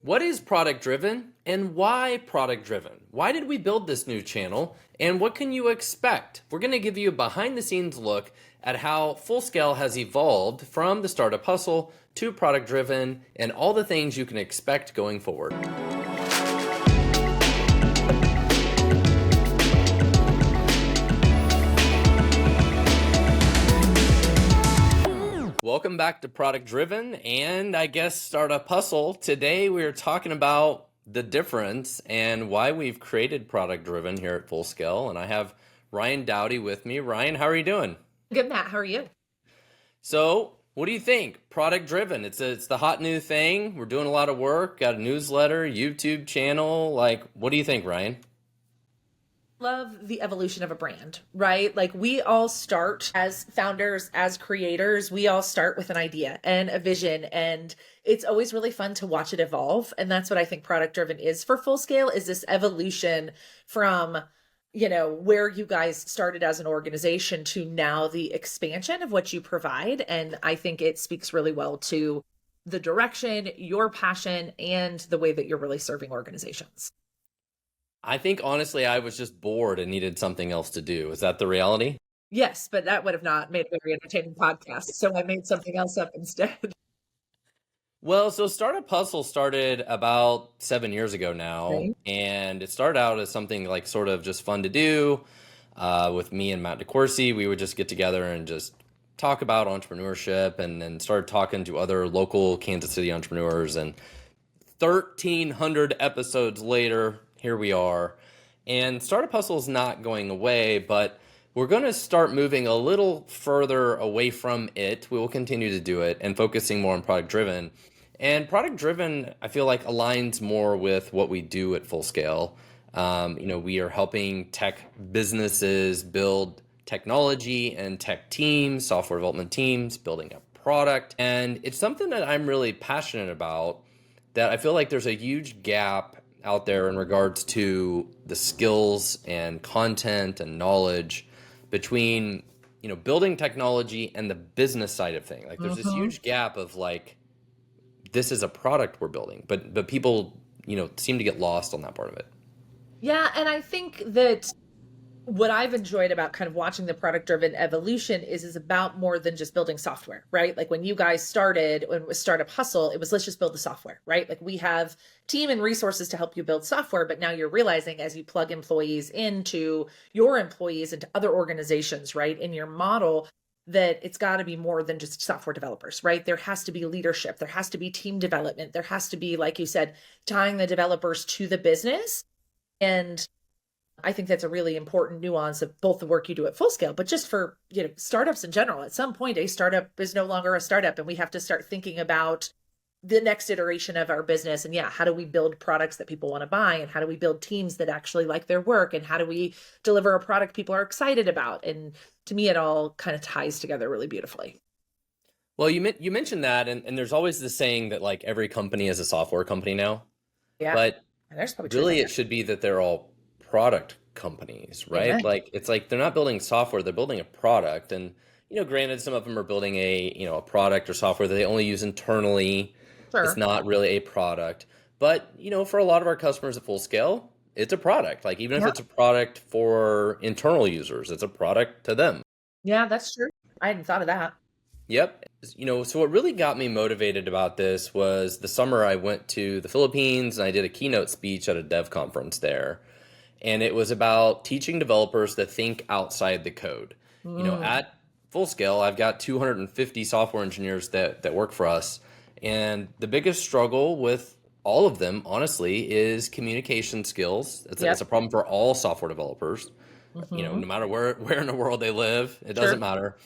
What is product driven and why product driven? Why did we build this new channel and what can you expect? We're going to give you a behind the scenes look at how Full Scale has evolved from the startup hustle to product driven and all the things you can expect going forward. Welcome back to Product Driven and I guess Startup Hustle. Today we are talking about the difference and why we've created Product Driven here at Full Scale. And I have Ryann Dowdy with me. Ryann, how are you doing? Good, Matt. How are you? So what do you think? Product Driven. It's the hot new thing. We're doing a lot of work, got a newsletter, YouTube channel. Like, what do you think, Ryann? Love the evolution of a brand, right? Like we all start as founders, as creators, we all start with an idea and a vision, and it's always really fun to watch it evolve. And that's what I think product driven is for Full Scale, is this evolution from, where you guys started as an organization to now the expansion of what you provide. And I think it speaks really well to the direction, your passion, and the way that you're really serving organizations. I think honestly, I was just bored and needed something else to do. Is that the reality? Yes, but that would have not made a very entertaining podcast. So I made something else up instead. Well, so Startup Hustle started about 7 years ago now, Right. and it started out as something like sort of just fun to do with me and Matt DeCourcy. We would just get together and just talk about entrepreneurship and then started talking to other local Kansas City entrepreneurs. And 1,300 episodes later, here we are. And Startup Hustle is not going away, but we're going to start moving a little further away from it. We will continue to do it and focusing more on product driven. And product driven, I feel like, aligns more with what we do at Full Scale. We are helping tech businesses build technology and tech teams, software development teams, building a product. And it's something that I'm really passionate about, that I feel like there's a huge gap out there in regards to the skills and content and knowledge between building technology and the business side of things. Like there's this huge gap of like, this is a product we're building, but people seem to get lost on that part of it. Yeah, and I think that what I've enjoyed about kind of watching the product driven evolution is about more than just building software, right? Like when you guys started, when it was Startup Hustle, it was let's just build the software, right? Like we have team and resources to help you build software, but now you're realizing as you plug employees into your employees, into other organizations, right? In your model, that it's got to be more than just software developers, right? There has to be leadership. There has to be team development. There has to be, like you said, tying the developers to the business. And I think that's a really important nuance of both the work you do at Full Scale, but just for, startups in general. At some point, a startup is no longer a startup, and we have to start thinking about the next iteration of our business. And how do we build products that people want to buy? And how do we build teams that actually like their work? And how do we deliver a product people are excited about? And to me, it all kind of ties together really beautifully. Well, you mentioned that, and there's always the saying that like every company is a software company now. Yeah. But And there's probably really, truth in it should be that they're all product companies, right? Amen. Like it's like they're not building software, they're building a product. And granted, some of them are building a product or software that they only use internally. Sure. It's not really a product. But for a lot of our customers at Full Scale, it's a product. Like even if Yeah. it's a product for internal users, it's a product to them. Yeah, that's true. I hadn't thought of that. Yep. So what really got me motivated about this was the summer I went to the Philippines and I did a keynote speech at a dev conference there. And it was about teaching developers to think outside the code. At Full Scale, I've got 250 software engineers that work for us. And the biggest struggle with all of them, honestly, is communication skills. It's a problem for all software developers, no matter where in the world they live, it doesn't matter.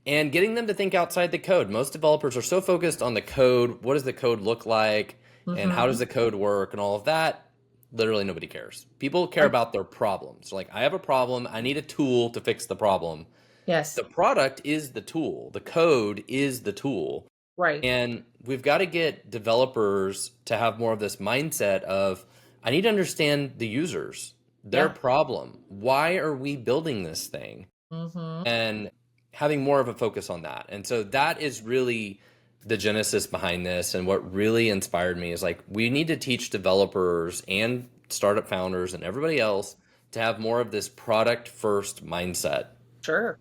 And getting them to think outside the code. Most developers are so focused on the code. What does the code look like? And how does the code work and all of that? Literally nobody cares. People care about their problems. Like, I have a problem. I need a tool to fix the problem. Yes. The product is the tool. The code is the tool. Right. And we've got to get developers to have more of this mindset of, I need to understand the users, their problem. Why are we building this thing? And having more of a focus on that. And so that is really the genesis behind this and what really inspired me is like we need to teach developers and startup founders and everybody else to have more of this product first mindset. Sure.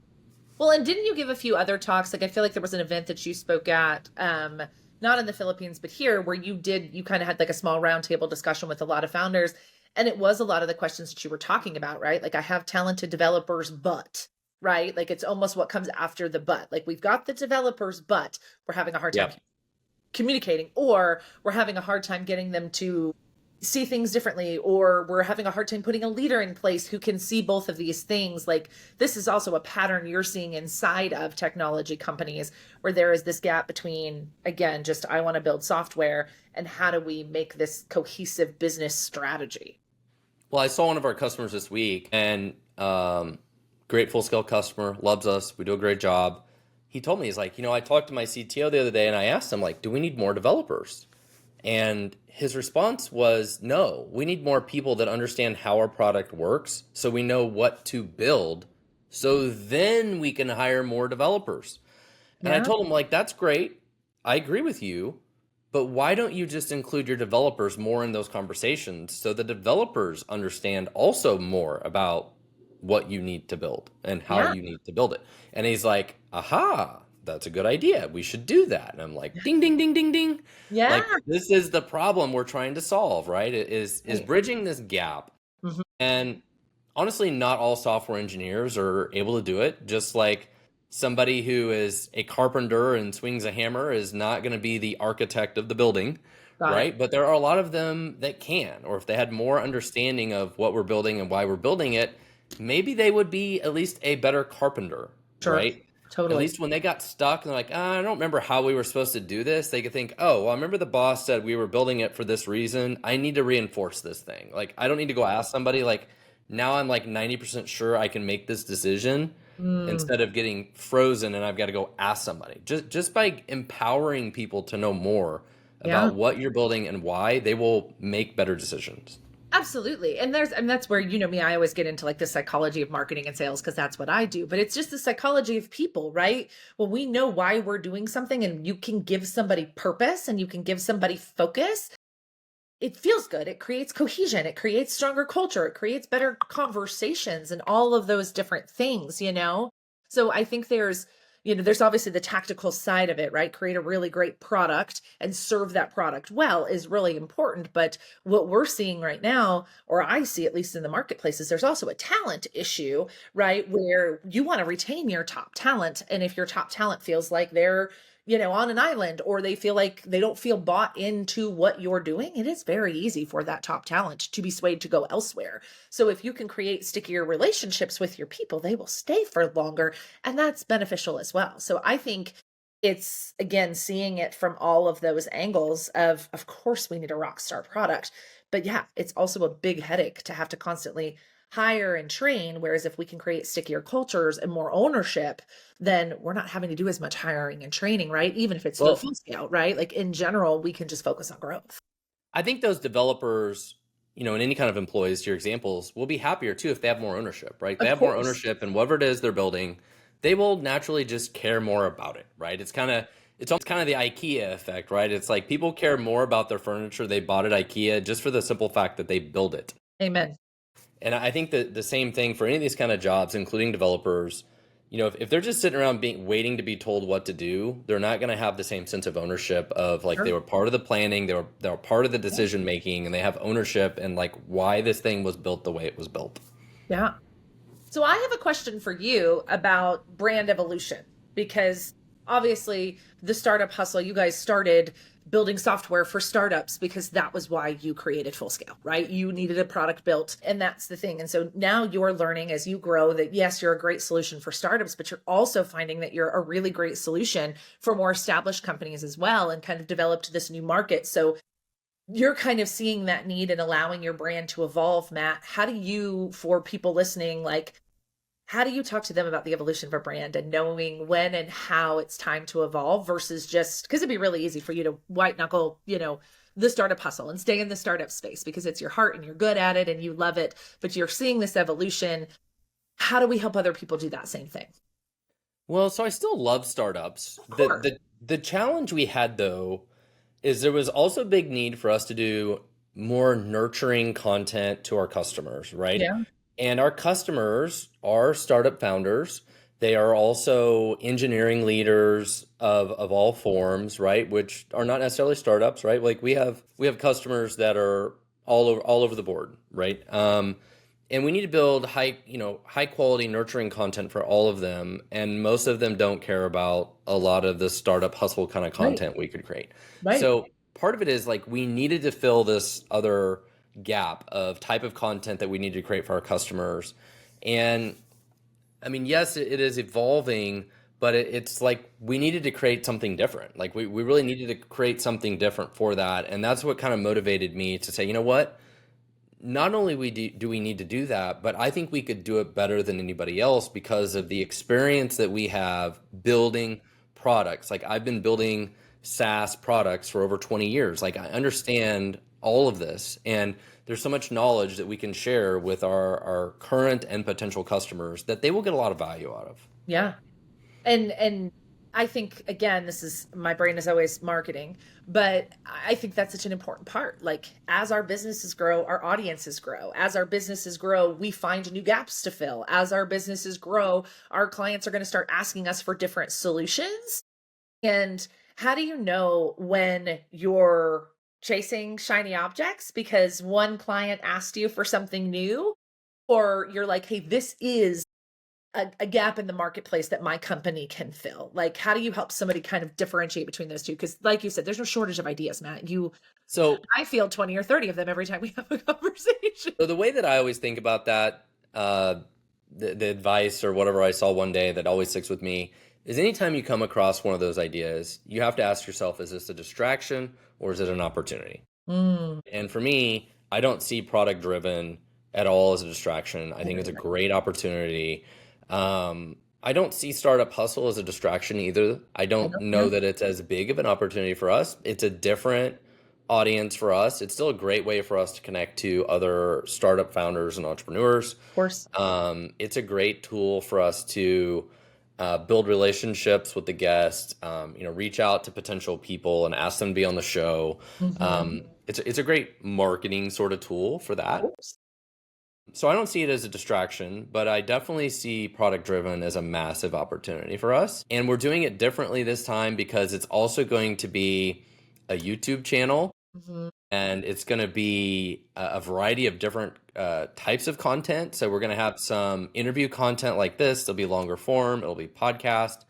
Well, and didn't you give a few other talks? Like I feel like there was an event that you spoke at, not in the Philippines, but here where you kind of had like a small roundtable discussion with a lot of founders. And it was a lot of the questions that you were talking about, right? Like I have talented developers, but, right? Like it's almost what comes after the but. Like we've got the developers, but we're having a hard time Yeah. communicating, or we're having a hard time getting them to see things differently, or we're having a hard time putting a leader in place who can see both of these things. Like this is also a pattern you're seeing inside of technology companies where there is this gap between, again, just I want to build software and how do we make this cohesive business strategy. Well, I saw one of our customers this week, and great full scale customer, loves us. We do a great job. He told me, he's like, I talked to my CTO the other day and I asked him, like, do we need more developers? And his response was, no, we need more people that understand how our product works so we know what to build. So then we can hire more developers. And I Yeah. told him, like, that's great. I agree with you. But why don't you just include your developers more in those conversations so the developers understand also more about what you need to build and how Yeah. you need to build it? And he's like, aha, that's a good idea. We should do that. And I'm like, ding, ding, ding, ding, ding. Yeah. Like this is the problem we're trying to solve, right? It is Right. bridging this gap. Mhm. And honestly, not all software engineers are able to do it. Just like somebody who is a carpenter and swings a hammer is not going to be the architect of the building, Got it. right? But there are a lot of them that can, or if they had more understanding of what we're building and why we're building it, maybe they would be at least a better carpenter, Sure. right? At Totally. least when they got stuck and they're like, I don't remember how we were supposed to do this, they could think, oh, well, I remember the boss said we were building it for this reason. I need to reinforce this thing. Like, I don't need to go ask somebody. Like, now I'm like 90% sure I can make this decision Mm, instead of getting frozen and I've got to go ask somebody. Just by empowering people to know more yeah. about what you're building and why, they will make better decisions. Absolutely. And that's where, you know me, I always get into like the psychology of marketing and sales because that's what I do. But it's just the psychology of people, right? When we know why we're doing something and you can give somebody purpose and you can give somebody focus, it feels good. It creates cohesion. It creates stronger culture. It creates better conversations and all of those different things, you know? So I think there's obviously the tactical side of it, right? Create a really great product and serve that product well is really important. But what we're seeing right now, or I see at least in the marketplace, is there's also a talent issue, right? Where you want to retain your top talent. And if your top talent feels like they're on an island, or they feel like they don't feel bought into what you're doing, it is very easy for that top talent to be swayed to go elsewhere. So if you can create stickier relationships with your people, they will stay for longer, and that's beneficial as well. So I think it's again seeing it from all of those angles of course we need a rock star product, but yeah, it's also a big headache to have to constantly hire and train. Whereas if we can create stickier cultures and more ownership, then we're not having to do as much hiring and training, right? Even if it's through Well, full scale, right? Like in general, we can just focus on growth. I think those developers, and any kind of employees, to your examples, will be happier too if they have more ownership, right? They Of have more course. ownership in whatever it is they're building. They will naturally just care more about it, right? It's almost kind of the IKEA effect, right? It's like people care more about their furniture they bought at IKEA just for the simple fact that they build it. Amen. And I think that the same thing for any of these kind of jobs, including developers, if they're just sitting around being waiting to be told what to do, they're not going to have the same sense of ownership of like they Sure. were part of the planning, they were part of the Yeah. decision making, and they have ownership and like why this thing was built the way it was built. Yeah. So I have a question for you about brand evolution because obviously the startup hustle, you guys started building software for startups because that was why you created Full Scale, right? You needed a product built, and that's the thing. And so now you're learning as you grow that yes, you're a great solution for startups, but you're also finding that you're a really great solution for more established companies as well, and kind of developed this new market. So you're kind of seeing that need and allowing your brand to evolve, Matt. How do you, for people listening, like, how do you talk to them about the evolution of a brand and knowing when and how it's time to evolve versus just because it'd be really easy for you to white knuckle, the startup hustle and stay in the startup space because it's your heart and you're good at it and you love it, but you're seeing this evolution. How do we help other people do that same thing? Well, so I still love startups. Of The course. The challenge we had though is there was also a big need for us to do more nurturing content to our customers, right? Yeah. And our customers are startup founders. They are also engineering leaders of all forms, right? Which are not necessarily startups, right? Like we have customers that are all over the board, right? And we need to build high quality nurturing content for all of them. And most of them don't care about a lot of the startup hustle kind of Right. content we could create. Right. So part of it is like we needed to fill this other gap of type of content that we need to create for our customers. And I mean, yes, it is evolving, but it's like we needed to create something different. Like we really needed to create something different for that. And that's what kind of motivated me to say, you know what? Not only do we need to do that, but I think we could do it better than anybody else because of the experience that we have building products. Like I've been building SaaS products for over 20 years. Like I understand all of this, and there's so much knowledge that we can share with our current and potential customers that they will get a lot of value out of. Yeah. And I think again, this is my brain is always marketing, but I think that's such an important part. Like as our businesses grow, our audiences grow. As our businesses grow, we find new gaps to fill. As our businesses grow, our clients are going to start asking us for different solutions. And how do you know when you're chasing shiny objects because one client asked you for something new, or you're like, hey, this is a gap in the marketplace that my company can fill? Like, how do you help somebody kind of differentiate between those two? Because, like you said, there's no shortage of ideas, Matt. So I feel 20 or 30 of them every time we have a conversation. So the way that I always think about that, the advice or whatever I saw one day that always sticks with me is anytime you come across one of those ideas, you have to ask yourself, is this a distraction or is it an opportunity? Mm, And for me, I don't see product driven at all as a distraction. I I think don't it's a either. great opportunity. I don't see startup hustle as a distraction either. I I don't don't, know yeah, that it's as big of an opportunity for us. It's a different audience for us. It's still a great way for us to connect to other startup founders and entrepreneurs. of course. It's a great tool for us to build relationships with the guests, reach out to potential people and ask them to be on the show. Hmm. It's a great marketing sort of tool for Of that. course. So I don't see it as a distraction, but I definitely see product driven as a massive opportunity for us. And we're doing it differently this time because it's also going to be a YouTube channel Hmm. and it's going to be a variety of different types of content. So we're going to have some interview content like this. There'll be longer form. It'll be podcast.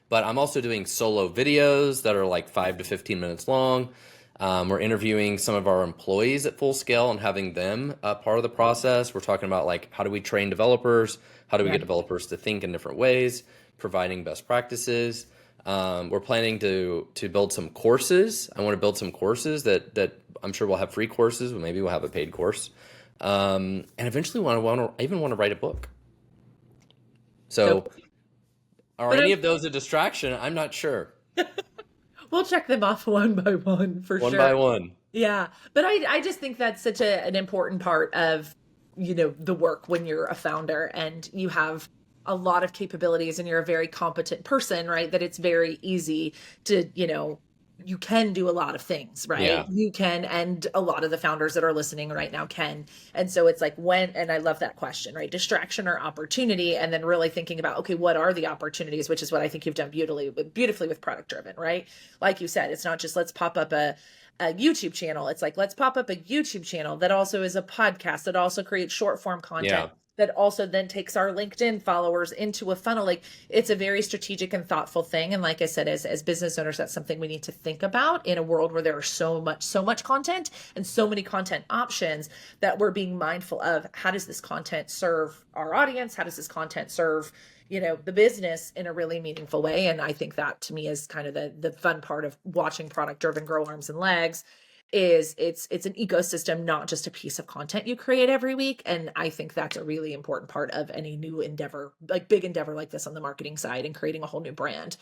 But I'm also doing solo videos that are like 5 to 15 minutes long. We're interviewing some of our employees at full scale and having them part of the process. We're talking about like how do we train developers? How do we Yeah. get developers to think in different ways? Providing best practices. We're planning to build some courses. I want to build some courses that I'm sure we'll have free courses, but maybe we'll have a paid course. And eventually, I even want to write a book. So, Dope. are But any of those a distraction? I'm not sure. we'll check them off one by one for One sure. by one. Yeah. But I just think that's such an important part of, the work when you're a founder and you have a lot of capabilities and you're a very competent person, right? That it's very easy to, you can do a lot of things, right? Yeah. You can, and a lot of the founders that are listening right now can. And so it's like and I love that question, right? Distraction or opportunity, and then really thinking about, okay, what are the opportunities, which is what I think you've done beautifully with product driven, right? Like you said, it's not just let's pop up a YouTube channel. It's like, let's pop up a YouTube channel that also is a podcast that also creates short form content Yeah. that also then takes our LinkedIn followers into a funnel. Like it's a very strategic and thoughtful thing. And like I said, as business owners, that's something we need to think about in a world where there are so much content and so many content options, that we're being mindful of how does this content serve our audience? How does this content serve, the business in a really meaningful way? And I think that to me is kind of the fun part of watching product driven grow arms and legs, is it's an ecosystem, not just a piece of content you create every week. And I think that's a really important part of any new endeavor, like big endeavor like this on the marketing side and creating a whole new brand,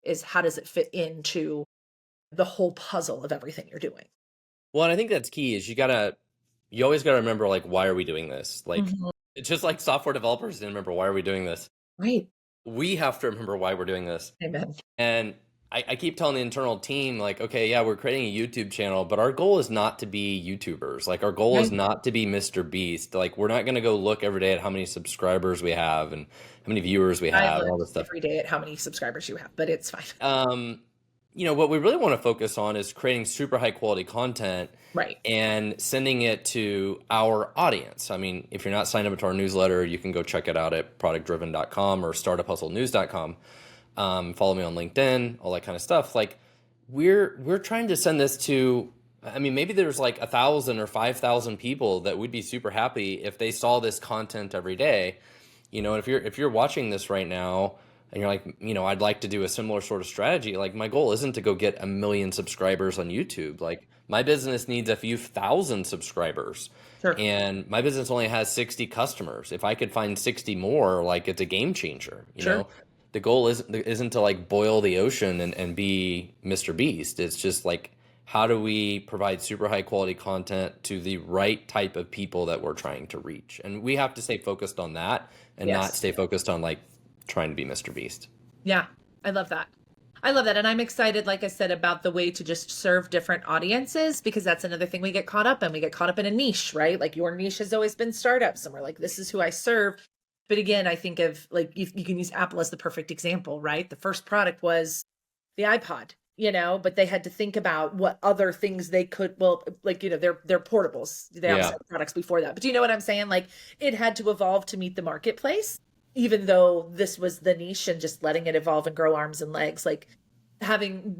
is how does it fit into the whole puzzle of everything you're doing? Well, and I think that's key is you always got to remember like why are we doing this? Like Mhm. it's just like software developers didn't remember why are we doing this. Right. We have to remember why we're doing this. Amen. And I keep telling the internal team, like, okay, yeah, we're creating a YouTube channel, but our goal is not to be YouTubers. Like, our goal is Right. not to be Mr. Beast. Like, we're not going to go look every day at how many subscribers we have and how many viewers we I have and look all this stuff. every day at how many subscribers you have, but it's fine. Um, what we really want to focus on is creating super high quality content Right. and sending it to our audience. I mean, if you're not signed up to our newsletter, you can go check it out at productdriven.com or startuphustlenews.com. Follow me on LinkedIn, all that kind of stuff. Like, we're trying to send this to, I mean, maybe there's like 1,000 or 5,000 people that would be super happy if they saw this content every day. And if you're watching this right now and you're like, I'd like to do a similar sort of strategy. Like, my goal isn't to go get 1 million subscribers on YouTube. Like, my business needs a few thousand subscribers, Sure. and my business only has 60 customers. If I could find 60 more, like, it's a game changer. Sure. The goal isn't to like boil the ocean and be Mr. Beast. It's just like, how do we provide super high quality content to the right type of people that we're trying to reach? And we have to stay focused on that and not Yes. stay focused on like trying to be Mr. Beast. Yeah. I love that. I love that. And I'm excited, like I said, about the way to just serve different audiences, because that's another thing we get caught up in. We get caught up in a niche, right? Like, your niche has always been startups, and we're like, this is who I serve. But again, I think of, like, you can use Apple as the perfect example, right? The first product was the iPod, but they had to think about what other things they could, well, like, they're portables. They Yeah. also had products before that. But do you know what I'm saying? Like, it had to evolve to meet the marketplace, even though this was the niche, and just letting it evolve and grow arms and legs, like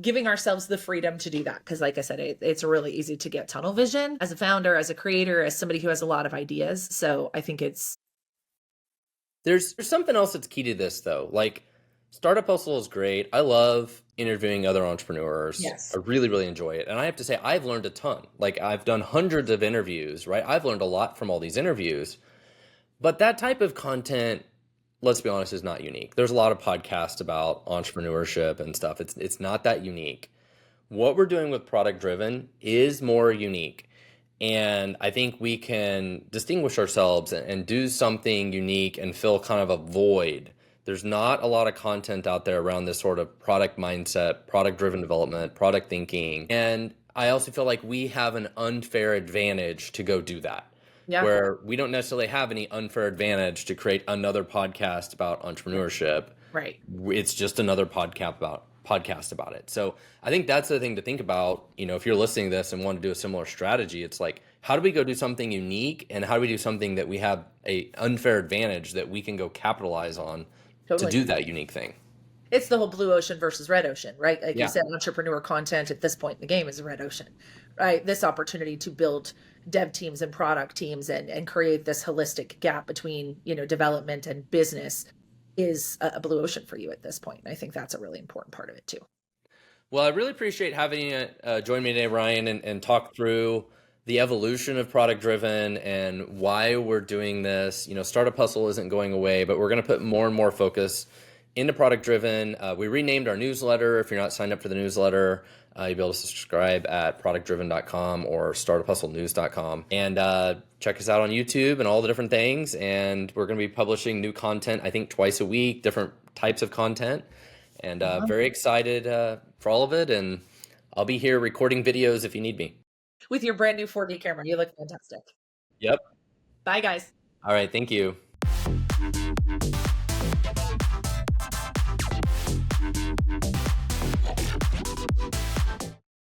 giving ourselves the freedom to do that. Because like I said, it's really easy to get tunnel vision as a founder, as a creator, as somebody who has a lot of ideas. So I think it's There's something else that's key to this though. Like, Startup Hustle is great. I love interviewing other entrepreneurs. Yes. I really, really enjoy it. And I have to say, I've learned a ton. Like, I've done hundreds of interviews, right? I've learned a lot from all these interviews. But that type of content, let's be honest, is not unique. There's a lot of podcasts about entrepreneurship and stuff. It's not that unique. What we're doing with Product Driven is more unique. And I think we can distinguish ourselves and do something unique and fill kind of a void. There's not a lot of content out there around this sort of product mindset, product driven development, product thinking. And I also feel like we have an unfair advantage to go do that. Yeah. Where we don't necessarily have any unfair advantage to create another podcast about entrepreneurship. Right. It's just another podcast about it. So I think that's the thing to think about. If you're listening to this and want to do a similar strategy, it's like, how do we go do something unique, and how do we do something that we have a unfair advantage that we can go capitalize on Totally. to do that unique thing? It's the whole blue ocean versus red ocean, right? Like Yeah. you said, entrepreneur content at this point in the game is a red ocean, right? This opportunity to build dev teams and product teams and create this holistic gap between, development and business is a blue ocean for you at this point. And I think that's a really important part of it too. Well, I really appreciate having you join me today, Ryan, and talk through the evolution of Product Driven and why we're doing this. Startup Hustle isn't going away, but we're going to put more and more focus into Product Driven. We renamed our newsletter. If you're not signed up for the newsletter, you'll be able to subscribe at productdriven.com or startuphustlenews.com. And check us out on YouTube and all the different things. And we're going to be publishing new content, I think, twice a week, different types of content. And very excited for all of it. And I'll be here recording videos if you need me. With your brand new 4D camera, you look fantastic. Yep. Bye, guys. All right. Thank you.